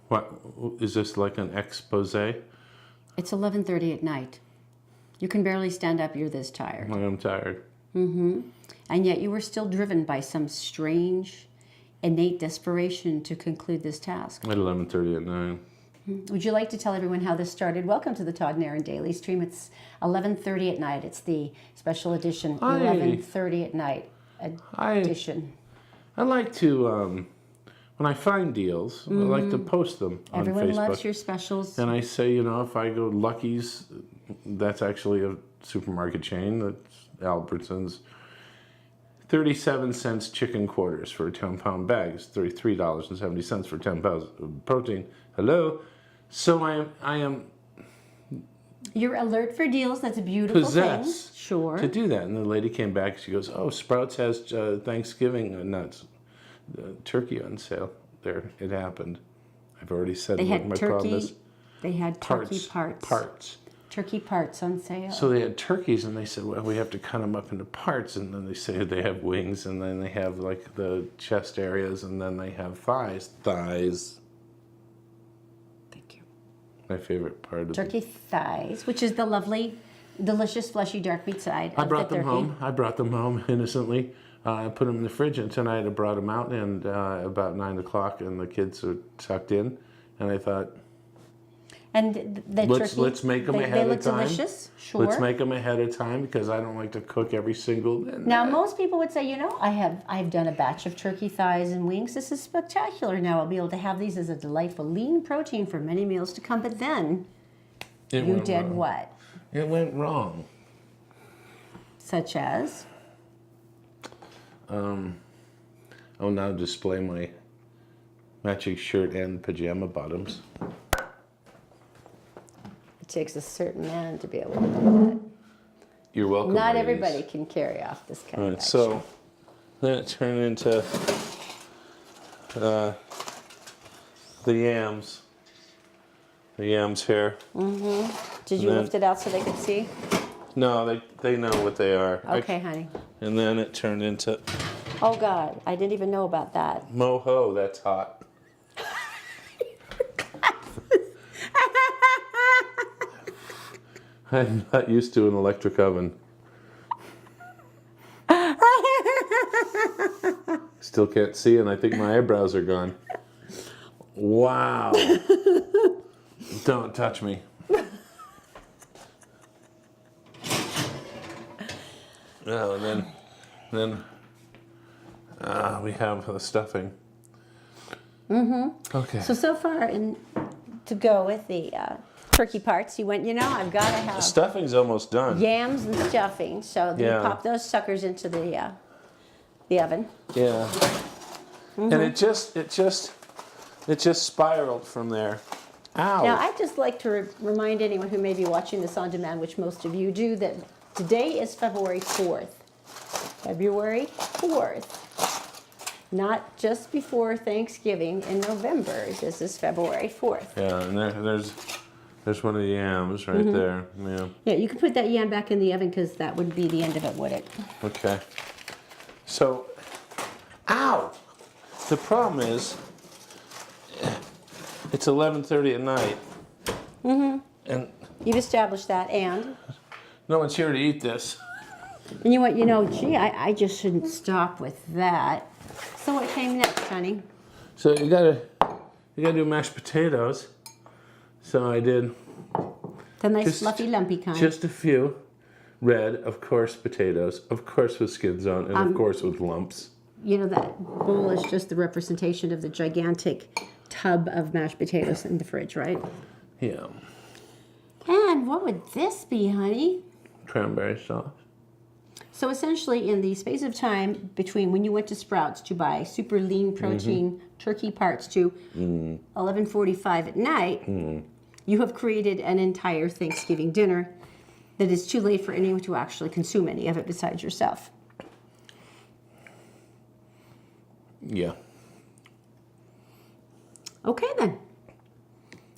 What is this, like an expose? It's 11:30 at night. You can barely stand up. You're this tired. I am tired. And yet you were still driven by some strange, innate desperation to conclude this task. At 11:30 at night. Would you like to tell everyone how this started? Welcome to the Todd and Erin Daily Stream. It's 11:30 at night. It's the special edition, 11:30 at night edition. I like to, when I find deals, I like to post them on Facebook. Everyone loves your specials. And I say, you know, if I go Lucky's, that's actually a supermarket chain. That's Albertsons. 37 cents chicken quarters for a 10-pound bag. It's $33.70 for 10 pounds of protein. Hello? So I am You're alert for deals. That's a beautiful possessed thing. Sure. to do that. And the lady came back. She goes, "Oh, Sprouts has Thanksgiving nuts, turkey on sale." There, it happened. I've already said what my problem is. They had turkey parts. Parts. Turkey parts on sale. So they had turkeys, and they said, "Well, we have to cut them up into parts." And then they say they have wings, and then they have like the chest areas, and then they have thighs. Thank you. My favorite part of Turkey thighs, which is the lovely, delicious, fleshy, dark meat side I of brought the them turkey. home. I brought them home innocently. I put them in the fridge, and tonight I brought them out, and about 9 o'clock, and the kids are tucked in, and I thought, And the turkey, let's make them ahead they of look time. delicious, sure. Let's make them ahead of time because I don't like to cook every single. Now, most people would say, you know, I've done a batch of turkey thighs and wings. This is spectacular. Now I'll be able to have these as a delightful lean protein for many meals to come. But then you did what? It went wrong. Such as? I'll now display my matching shirt and pajama bottoms. It takes a certain man to be able to do that. You're welcome. Not ladies. everybody can carry off this kind of action. So then it turned into the yams. The yams here. Did you lift it out so they could see? No, they know what they are. Okay, honey. And then it turned into Oh, God. I didn't even know about that. moho. That's hot. I'm not used to an electric oven. Still can't see, and I think my eyebrows are gone. Wow. Don't touch me. Oh, and then we have the stuffing. Okay. So far, to go with the turkey parts, you went, you know, I've got to The have stuffing's almost done. yams and stuffing. So you Yeah. pop those suckers into the oven. Yeah. And it just spiraled from there. Ow. Now, I'd just like to remind anyone who may be watching this on demand, which most of you do, that today is February 4th. February 4th. Not just before Thanksgiving in November. This is February 4th. Yeah, and there's one of the yams right there. Yeah. Yeah, you can put that yam back in the oven because that would be the end of it, would it? Okay. So, ow! The problem is, it's 11:30 at night. And You've established that, and no one's here to eat this. you know, gee, I just shouldn't stop with that. So what came next, honey? So you gotta do mashed potatoes. So I did The nice fluffy lumpy kind. just a few red, of course, potatoes, of course with skins on, and of course with lumps. You know, that bowl is just the representation of the gigantic tub of mashed potatoes in the fridge, right? Yeah. And what would this be, honey? Cranberry sauce. So essentially, in the space of time between when you went to Sprouts to buy super lean protein turkey parts to 11:45 at night, you have created an entire Thanksgiving dinner that is too late for anyone to actually consume any of it besides yourself. Yeah. Okay, then.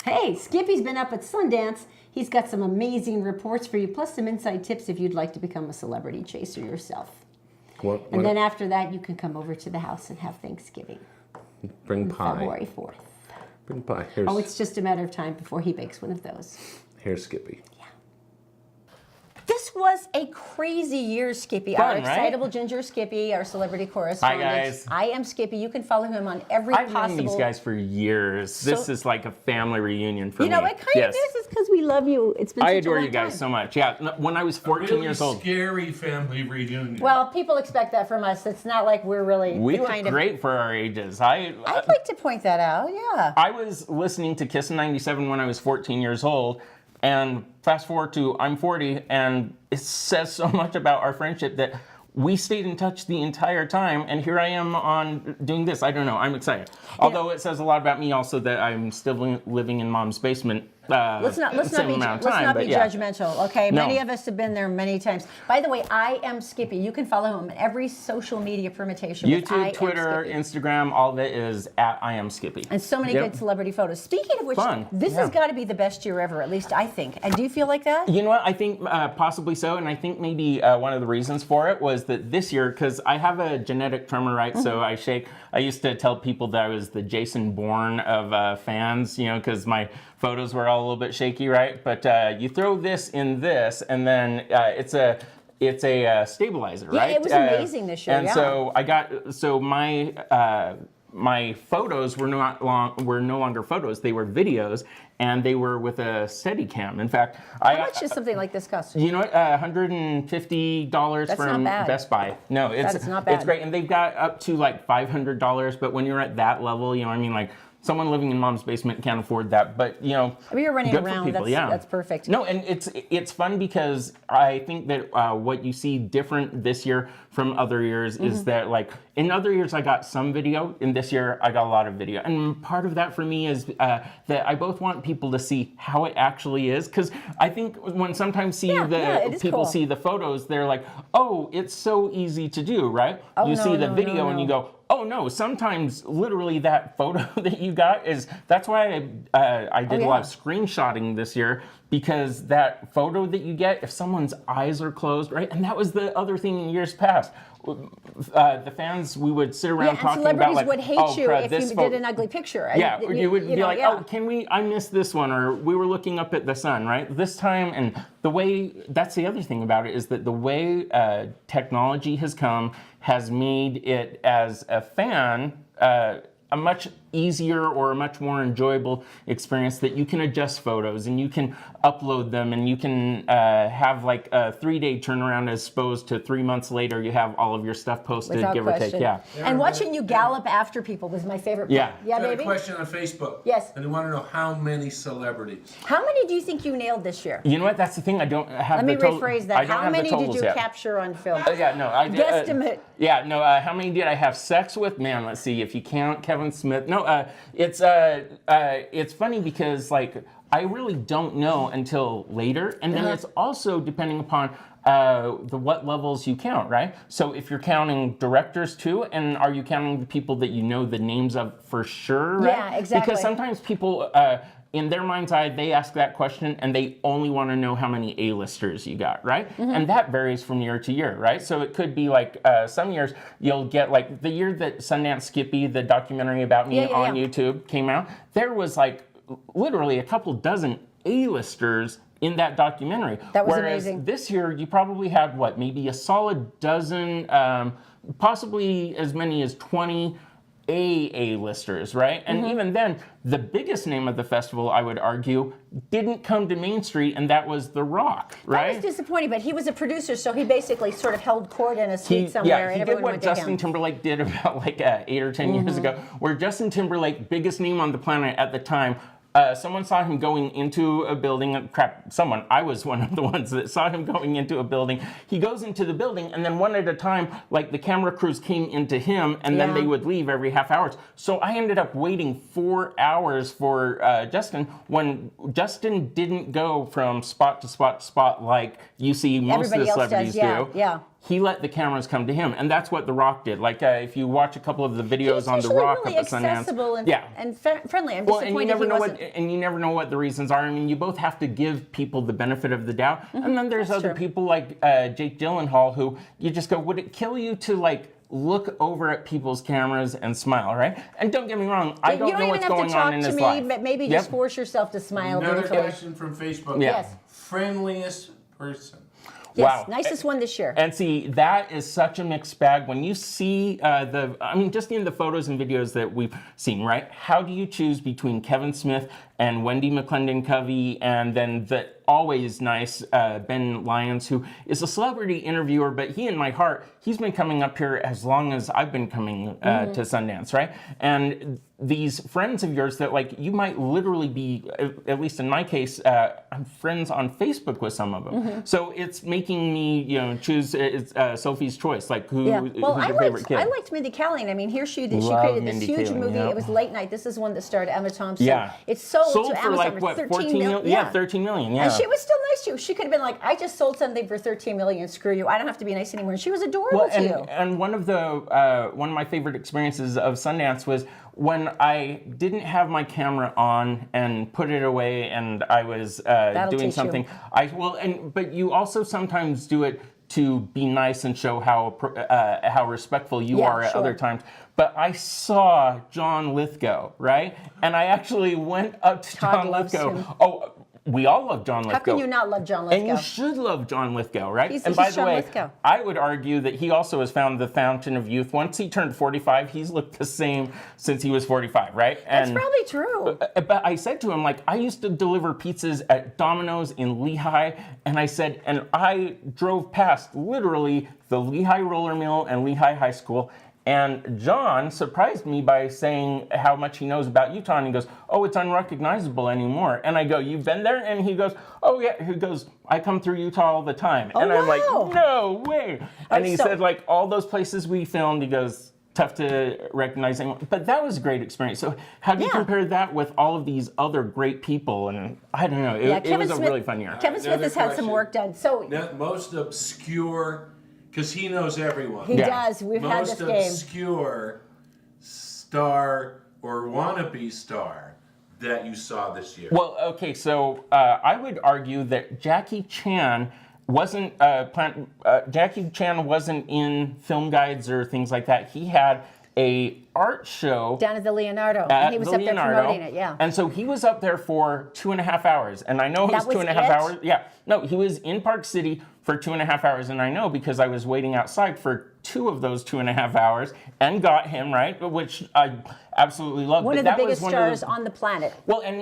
Hey, Skippy's been up at Sundance. He's got some amazing reports for you, plus some inside tips if you'd like to become a celebrity chaser yourself. And then after that, you can come over to the house and have Thanksgiving. Bring pie. February 4th. Bring pie. Here's, Oh, it's just a matter of time before he bakes one of those. here's Skippy. This was a crazy year, Skippy. Our Fun, right? excitable ginger Skippy, our celebrity correspondent. Hi, guys. I am Skippy. You can follow him on every I've known possible. these guys for years. This is like a family reunion for me. You know, it kind of is. It's because we love you. It's been. I such a adore long you guys time. so much. Yeah, when I was 14 Really years old. scary family reunion. Well, people expect that from us. It's not like we're really. We the look kind of. great for our ages. I'd like to point that out. Yeah. I was listening to Kiss in 97 when I was 14 years old, and fast forward to I'm 40, and it says so much about our friendship that we stayed in touch the entire time, and here I am on doing this. I don't know. I'm excited. Although it says a lot about me also that I'm still living in Mom's basement. Let's not be judgmental, okay? No. Many of us have been there many times. By the way, I am Skippy. You can follow him on every social media permutation. with I YouTube, Am Twitter, Skippy. Instagram, all of it is at IamSkippy. And so many good celebrity photos. Speaking of which, Fun. this has got to be the best year ever, at least I think. And do you feel like that? You know what? I think possibly so, and I think maybe one of the reasons for it was that this year, because I have a genetic tremor, right? So I shake. I used to tell people that I was the Jason Bourne of fans, you know, because my photos were all a little bit shaky, right? But you throw this in this, and then it's a stabilizer, Yeah, right? it was amazing this year. And yeah. so my photos were no longer photos; they were videos, and they were with a Steadicam. In fact, How much does something like this cost? you know what? $150 That's from not bad. Best Buy. No, That's not bad. It's great, and they've got up to like $500. But when you're at that level, you know, I mean, like someone living in Mom's basement can't afford that. But you know, I mean, you're running good for around. people, That's perfect. No, and it's fun because I think that what you see different this year from other years is that like in other years I got some video, in this year I got a lot of video, and part of that for me is that I both want people to see how it actually is, because I think when sometimes it is people cool. see the photos, they're like, oh, it's so easy to do, right? Oh, you no, see the no, video no, and you no. go, oh no, sometimes literally that photo that you got that's why I did a lot of screenshotting this year, because that photo that you get, if someone's eyes are closed, right? And that was the other thing in years past. The fans, we would sit around and talking about celebrities like, would hate oh, you crud, if this you photo- did an ugly picture. Yeah, you would be like, yeah. oh, I missed this one, or we were looking up at the sun, right? This time, and the way, that's the other thing about it, is that the way technology has come has made it, as a fan, a much easier or a much more enjoyable experience, that you can adjust photos and you can upload them and you can have like a 3-day turnaround as opposed to 3 months later you have all of your stuff posted, Without give question. or take. Yeah. And watching you gallop after people was my favorite part. Yeah. Yeah, Got a baby? question on Facebook. Yes. And they want to know how many celebrities. How many do you think you nailed this year? You know what? That's the thing. I don't have Let me the total. rephrase I that. don't How have the many did totals you yet. capture on film? Yeah, no. Guesstimate. Yeah, no. How many did I have sex with? Man, let's see. If you count Kevin Smith. No, it's funny because like I really don't know until later, and then it's also depending upon what levels you count, right? So if you're counting directors too, and are you counting the people that you know the names of for sure, right? Yeah, exactly. Because sometimes people, in their mind's eye, they ask that question and they only want to know how many A-listers you got, right? And that varies from year to year, right? So it could be like some years you'll get like the year that Sundance Skippy, the documentary about me on YouTube came out, there was like literally a couple dozen A-listers in that documentary. That was Whereas amazing. this year you probably had what, maybe a solid dozen, possibly as many as 20 A-listers, right? And even then, the biggest name of the festival, I would argue, didn't come to Main Street, and that was The Rock, right? That was disappointing, but he was a producer, so he basically sort of held court in a suite somewhere, and he did everyone what went to Justin him. Timberlake did about like 8 or 10 years ago, where Justin Timberlake, biggest name on the planet at the time, someone saw him going into a building. I was one of the ones that saw him going into a building. He goes into the building, and then one at a time, like the camera crews came into him, and then they would leave every half hour. So I ended up waiting 4 hours for Justin, when Justin didn't go from spot to spot to spot like you see most Everybody of the else celebrities does, do. yeah. He let the cameras come to him, and that's what The Rock did. Like if you watch a couple of the videos He's on The usually Rock really at the Sundance, accessible and friendly. I'm well, and you disappointed never he know wasn't. and you never know what the reasons are. I mean, you both have to give people the benefit of the doubt, and then there's other people like Jake Gyllenhaal who you just go, would it kill you to like look over at people's cameras and smile, right? And don't get me wrong, I don't know what's going on in his You don't even have to talk to me, but maybe just force yourself to smile Another briefly. question from Facebook. Yeah. Yes. Friendliest person. Yes, Wow. nicest one this year. And see, that is such a mixed bag. When you see just in the photos and videos that we've seen, right? How do you choose between Kevin Smith and Wendy McClendon-Covey, and then the always nice Ben Lyons, who is a celebrity interviewer, but he, in my heart, he's been coming up here as long as I've been coming to Sundance, right? And these friends of yours that, like, you might literally be, at least in my case, I'm friends on Facebook with some of them. So it's making me, choose Sophie's choice, like who's your favorite kid? I liked Mindy Kaling. I mean, here she Love created this Mindy huge Kaling, movie. yeah. It was late night. This is one that starred Emma Thompson. Yeah. It's sold to for Amazon like for what, 13 million. Yeah, 13 million. Yeah. And she was still nice to you. She could have been like, I just sold something for 13 million. Screw you. I don't have to be nice anymore. And she was adorable to you. And one of my favorite experiences of Sundance was when I didn't have my camera on and put it away, and I was doing something. But you also sometimes do it to be nice and show how respectful you are at other times. But I saw John Lithgow, right? And I actually went up to Todd John loves Lithgow. him. Oh, we all love John Lithgow. How can you not love John Lithgow? And you should love John Lithgow, right? He's and by the John way, Lithgow. I would argue that he also has found the fountain of youth. Once he turned 45, he's looked the same since he was 45, right? That's probably true. But I said to him, like, I used to deliver pizzas at Domino's in Lehigh, and I said, and I drove past literally the Lehigh Roller Mill and Lehigh High School. And John surprised me by saying how much he knows about Utah. And he goes, oh, it's unrecognizable anymore. And I go, you've been there? And he goes, oh, yeah. He goes, I come through Utah all the time. And I'm like, no way. And he said, like, all those places we filmed, he goes, tough to recognize anyone. But that was a great experience. So how do you compare that with all of these other great people? And I don't know. It was a really fun year. Kevin Smith has had some work done. So Most obscure, because he knows everyone. he does. We've had this game. Most obscure star or wannabe star that you saw this year. Well, okay, so I would argue that Jackie Chan wasn't in film guides or things like that. He had a art show Down at the Leonardo. And he was up there promoting it, yeah. And so he was up there for 2.5 hours. And I know it was That was 2.5 it? hours. Yeah. No, he was in Park City for 2.5 hours. And I know because I was waiting outside for 2 of those 2.5 hours and got him, right? Which I absolutely loved. One But of the that biggest was stars on the planet. Well, and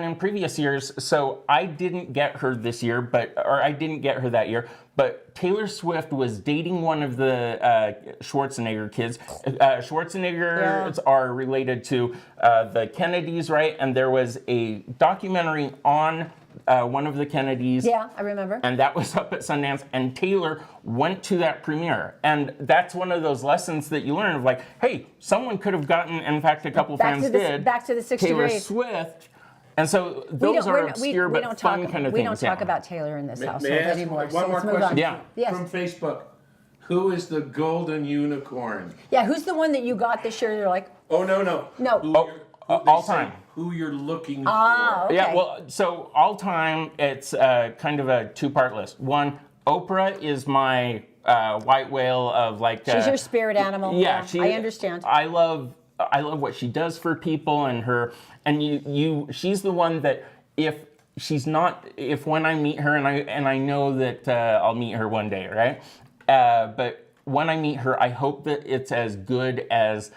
in previous years, so I didn't get her this year, I didn't get her that year, but Taylor Swift was dating one of the Schwarzenegger kids. Schwarzeneggers are related to the Kennedys, right? And there was a documentary on one of the Kennedys. Yeah, I remember. And that was up at Sundance, and Taylor went to that premiere. And that's one of those lessons that you learn of, like, hey, someone could have gotten, in fact, a couple fans did. Back to the 6 Taylor degrees. Swift. And so those are obscure but fun kind of things. We don't talk about Taylor in this household May I ask anymore. one So more let's move on. question? Yeah. Yes. From Facebook. Who is the golden unicorn? Yeah, who's the one that you got this year? You're like, Oh, no. No. Who Oh, they all say time. Who you're looking okay. Yeah, well, so all time, it's kind of a 2-part list. One, Oprah is my white whale of, like... she's your spirit animal. Yeah, I understand. I love what she does for people, and she's the one that if when I meet her, and I know that I'll meet her one day, right? But when I meet her, I hope that it's as good as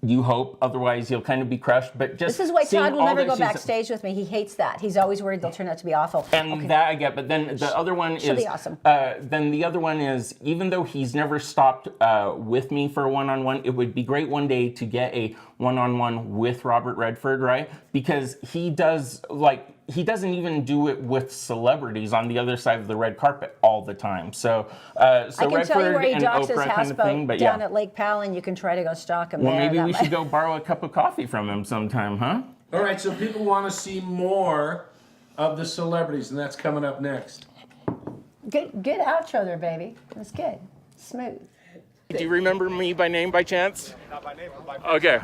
you hope. Otherwise, you'll kind of be crushed. But just This is why seeing Todd will all never that go she's- backstage with me. He hates that. He's always worried they'll turn out to be awful. And that I get, but then the other one She'll is be awesome. Then the other one is, even though he's never stopped with me for a one-on-one, it would be great one day to get a one-on-one with Robert Redford, right? Because he doesn't even do it with celebrities on the other side of the red carpet all the time. So I can Redford tell you where he and docks his Oprah kind of thing, houseboat but down yeah. at Lake Powell, and you can try to go stalk him Well, there. maybe That we might- should go borrow a cup of coffee from him sometime, huh? All right, so people want to see more of the celebrities, and that's coming up next. Good outro there, baby. That's good. Smooth. Do you remember me by name by chance? Not by name, but by Okay.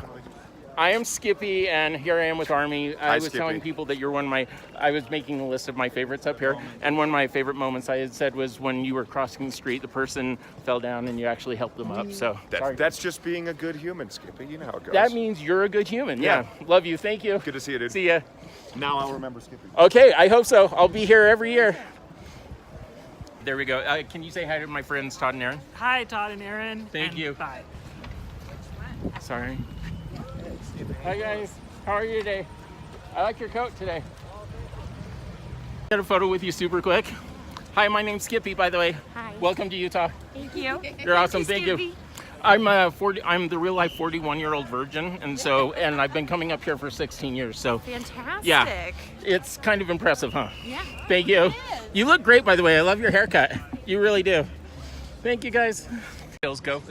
I am Skippy, and here I am with Army. I was Skippy. telling people that you're I was making a list of my favorites up here, and one of my favorite moments I had said was when you were crossing the street, the person fell down and you actually helped them up. So sorry. That's just being a good human, Skippy. You know how it goes. That means you're a good human. Yeah. Love you. Thank you. Good to see you, dude. See ya. Now I'll remember Skippy. Okay, I hope so. I'll be here every year. There we go. Can you say hi to my friends Todd and Erin? Hi, Todd and Erin. Thank and you. Bye. Sorry. Hi guys, how are you today? I like your coat today. Get a photo with you super quick. Hi, my name's Skippy, by the way. Hi. Welcome to Utah. Thank you. You're awesome. Thank you. I'm the real life 41-year-old virgin, and I've been coming up here for 16 years. So Fantastic. yeah, it's kind of impressive, huh? Yeah. Thank you. You look great, by the way. I love your haircut. You really do. Thank you, guys. Let's go.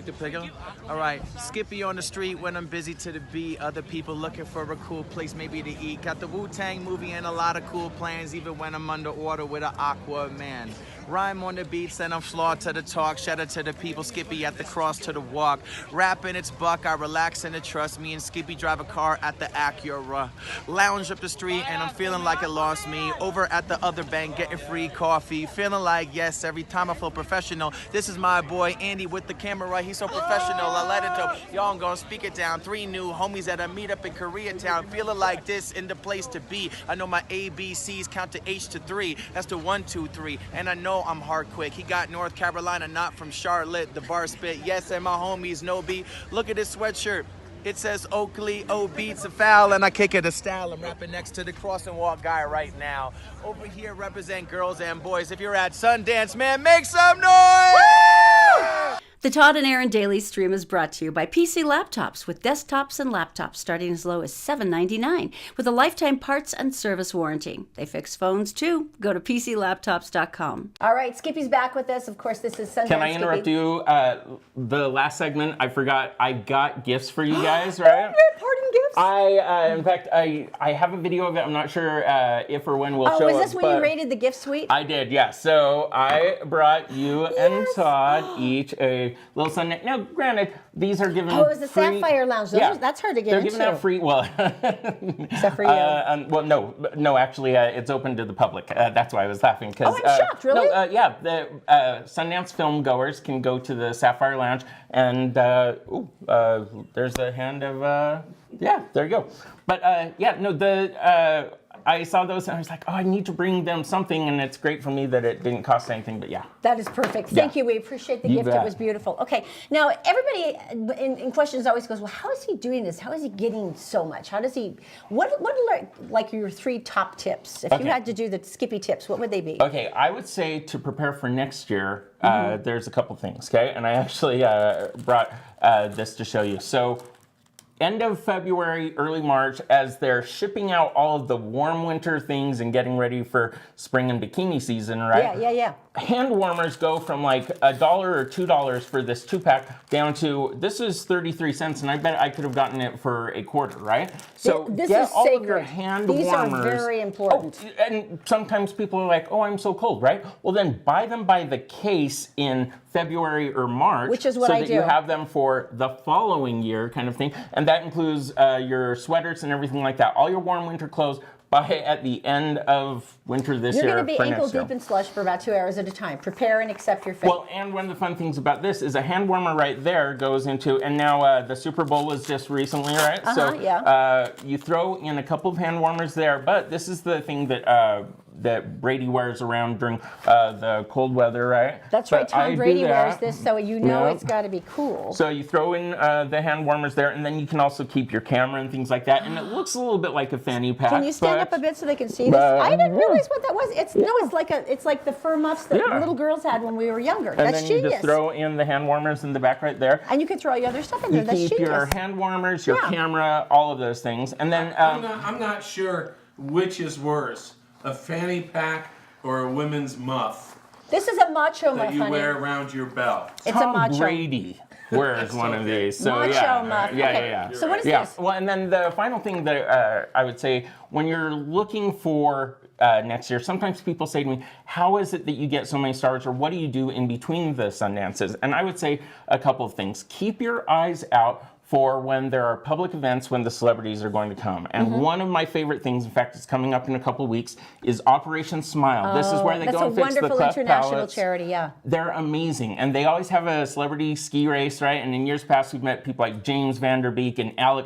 All right, Skippy on the street when I'm busy to the beat. Other people looking for a cool place maybe to eat. Got the Wu-Tang movie and a lot of cool plans, even when I'm underwater with an aqua man. Rhyme on the beats and I'm flawed to the talk. Shout out to the people, Skippy at the cross to the walk. Rapping, it's buck, I relax and trust. Me and Skippy drive a car at the Acura. Lounge up the street and I'm feeling like it lost me. Over at the other bank getting free coffee. Feeling like, yes, every time I feel professional. This is my boy Andy with the camera right. He's so professional. I let it go. Y'all, I'm gonna speak it down. 3 new homies at a meetup in Koreatown. Feeling like this in the place to be. I know my ABCs count to H to 3. That's the 1, 2, 3. And I know I'm hard quick. He got North Carolina, not from Charlotte. The bar spit. Yes, and my homies no beat. Look at this sweatshirt. It says Oakley, O beats a foul, and I kick it a style. I'm rapping next to the crossing walk guy right now. Over here represent girls and boys. If you're at Sundance, man, make some noise! The Todd and Erin Daily Stream is brought to you by PC Laptops, with desktops and laptops starting as low as $7.99 with a lifetime parts and service warranty. They fix phones too. Go to PCLaptops.com. All right, Skippy's back with us. Of course, this is Sundance. Can I interrupt Skippy. you? The last segment, I forgot. I got gifts for you guys, right? Parting gifts? In fact, I have a video of it. I'm not sure if or when we'll show it. Oh, is this when you rated the gift suite? I did, yeah. So I brought you and Todd each a little Sunday. Now, granted, these are given. Oh, it was the free, Sapphire Lounge. That's hard to get They're into. giving out free. Well, except for you. well, no. Actually, it's open to the public. That's why I was laughing. Oh, I'm shocked. Really? No, yeah. The Sundance film goers can go to the Sapphire Lounge, and there's a hand of. Yeah, there you go. But I saw those and I was like, oh, I need to bring them something, and it's great for me that it didn't cost anything, but yeah. That is perfect. Thank you. We appreciate the gift. bet. It was beautiful. Okay, now everybody in questions always goes, well, how is he doing this? How is he getting so much? How does he, what are like your 3 top tips? If you had to do the Skippy tips, what would they be? Okay, I would say to prepare for next year, there's a couple things, okay? And I actually brought this to show you. So, end of February, early March, as they're shipping out all of the warm winter things and getting ready for spring and bikini season, right? Yeah. Hand warmers go from like $1 or $2 for this 2-pack down to, this is 33 cents, and I bet I could have gotten it for a quarter, right? So this get is all sacred. of your hand These warmers. are very important. Oh, and sometimes people are like, oh, I'm so cold, right? Well, then buy them by the case in February or March. Which is what so I that do. you have them for the following year kind of thing. And that includes your sweaters and everything like that. All your warm winter clothes. Buy it at the end of winter this year. You're going to be for ankle next year. deep in slush for about 2 hours at a time. Prepare and accept your fate. Well, and one of the fun things about this is a hand warmer right there goes into, and now the Super Bowl was just recently, right? You throw in a couple of hand warmers there, but this is the thing that that Brady wears around during the cold weather, right? That's right. Tom Brady wears this, so you know it's got to be cool. So you throw in the hand warmers there, and then you can also keep your camera and things like that, and it looks a little bit like a fanny pack. Can you stand up a bit so they can see this? I didn't realize what that was. It's like the fur muffs that little girls had when we were younger. And That's then genius. you just throw in the hand warmers in the back right there. And you can throw all your other stuff in there. That's keep genius. your hand warmers, your camera, all of those things, and then I'm not sure which is worse, a fanny pack or a women's muff This is a macho muff, that you honey. wear around your belt. It's a macho. Brady wears one of these. So Macho muff. Yeah, Okay. yeah. So what is Yeah. this? Well, and then the final thing that I would say, when you're looking for next year, sometimes people say to me, how is it that you get so many stars, or what do you do in between the Sundances? And I would say a couple of things. Keep your eyes out for when there are public events when the celebrities are going to come. And one of my favorite things, in fact, it's coming up in a couple of weeks, is Operation Smile. This is where they go and fix the That's a wonderful cleft international palates. charity, yeah. They're amazing. And they always have a celebrity ski race, right? And in years past, we've met people like James Van Der Beek and Alan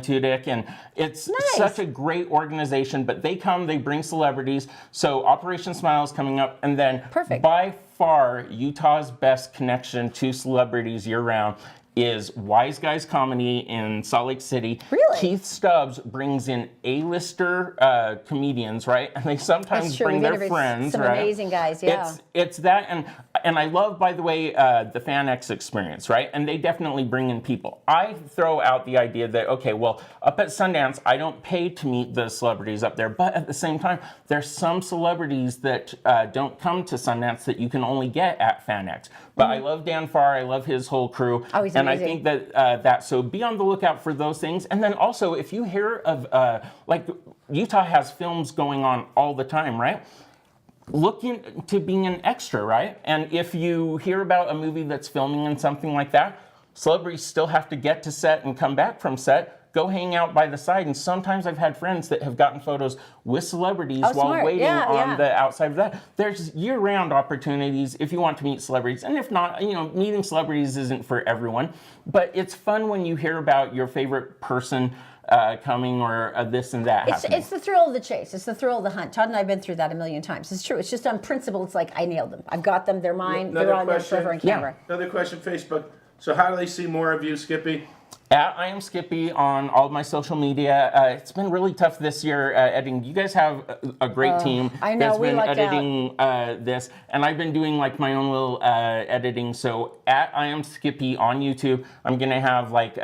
Tudyk. And it's such a great organization. But they come, they bring celebrities. So Operation Smile is coming up. And then by far, Utah's best connection to celebrities year-round is Wise Guys Comedy in Salt Lake City. Really? Keith Stubbs brings in A-lister comedians, right? And they sometimes bring their friends, some right? amazing guys, yeah. It's that, and I love, by the way, the FanX experience, right? And they definitely bring in people. I throw out the idea that, okay, well, up at Sundance, I don't pay to meet the celebrities up there, but at the same time, there's some celebrities that don't come to Sundance that you can only get at FanX. But I love Dan Farr, I love his whole crew. Oh, he's and amazing. I think that, so be on the lookout for those things. And then also, if you hear of, like, Utah has films going on all the time, right? Look into being an extra, right? And if you hear about a movie that's filming and something like that, celebrities still have to get to set and come back from set. Go hang out by the side. And sometimes I've had friends that have gotten photos with celebrities while waiting on the outside of that. There's year-round opportunities if you want to meet celebrities. And if not, you know, meeting celebrities isn't for everyone. But it's fun when you hear about your favorite person coming or this and that happening. It's the thrill of the chase. It's the thrill of the hunt. Todd and I have been through that a million times. It's true. It's just on principle. It's like, I nailed them. I've got them. They're mine. They're on there forever on camera. Another question, Facebook. So how do they see more of you, Skippy? At IamSkippy on all of my social media. It's been really tough this year editing. You guys have a great team I know, that's we been lucked editing this, and I've been doing like my own little editing. So at IamSkippy on YouTube, I'm gonna have like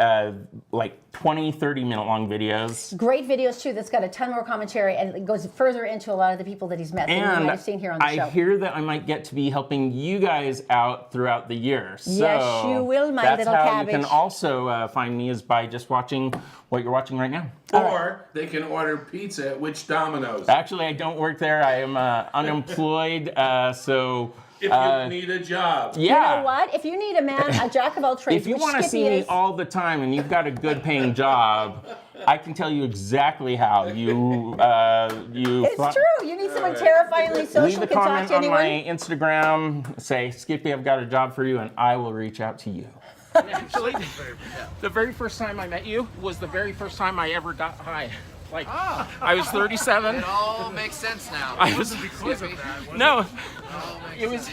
20, 30-minute long videos. Great videos too. That's got a ton more commentary and it goes further into a lot of the people that he's met that you might have seen here on the show. I hear that I might get to be helping you guys out throughout the year. So yes, you will, my little that's how cabbage. you can also find me is by just watching what you're watching right now. Or they can order pizza at which Domino's. Actually, I don't work there. I am unemployed, so... If you need a job. Yeah. You know what? If you need a man, a jack of all trades, If you want to see me all the time and you've got a good paying job, I can tell you exactly how. It's true. You need someone terrifyingly social, Leave a can talk comment to on anyone. my Instagram, say, Skippy, I've got a job for you, and I will reach out to you. Actually, the very first time I met you was the very first time I ever got high. Like, I was 37. It all makes sense now. I was no. It was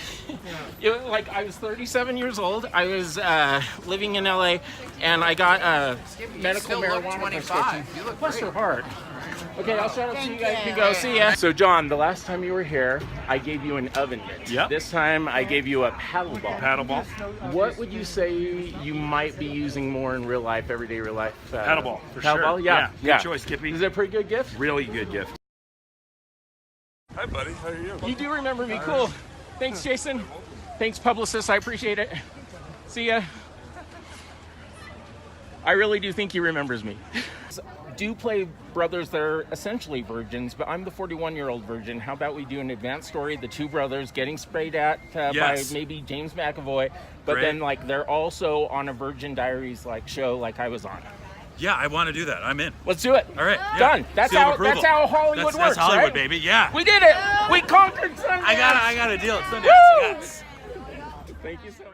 like I was 37 years old. I was living in LA, and I got a medical marijuana 25. You look Bless great. your heart. Okay, I'll shout out to you guys. You go. See ya. So, John, the last time you were here, I gave you an oven mitt. Yep. This time, I gave you a paddle ball. Paddleball. What would you say you might be using more in real life, everyday real life? Paddleball, for Paddleball? sure. Yeah. Good choice, Skippy. Is it a pretty good gift? Really good gift. Hi, buddy. How are you? You do remember me. Cool. Thanks, Jason. Thanks, publicist. I appreciate it. See ya. I really do think he remembers me. Do play brothers that are essentially virgins, but I'm the 41-year-old virgin. How about we do an advanced story, the two brothers getting sprayed at by maybe James McAvoy, but Great. then like they're also on a Virgin Diaries like show like I was on. Yeah, I want to do that. I'm in. Let's do it. All right. Yeah. Done. That's Seal of how approval. Hollywood works, That's Hollywood, right? baby. Yeah. We did it. We conquered Sundance. I got a deal at Sundance. Woo! Yes. Thank you so much.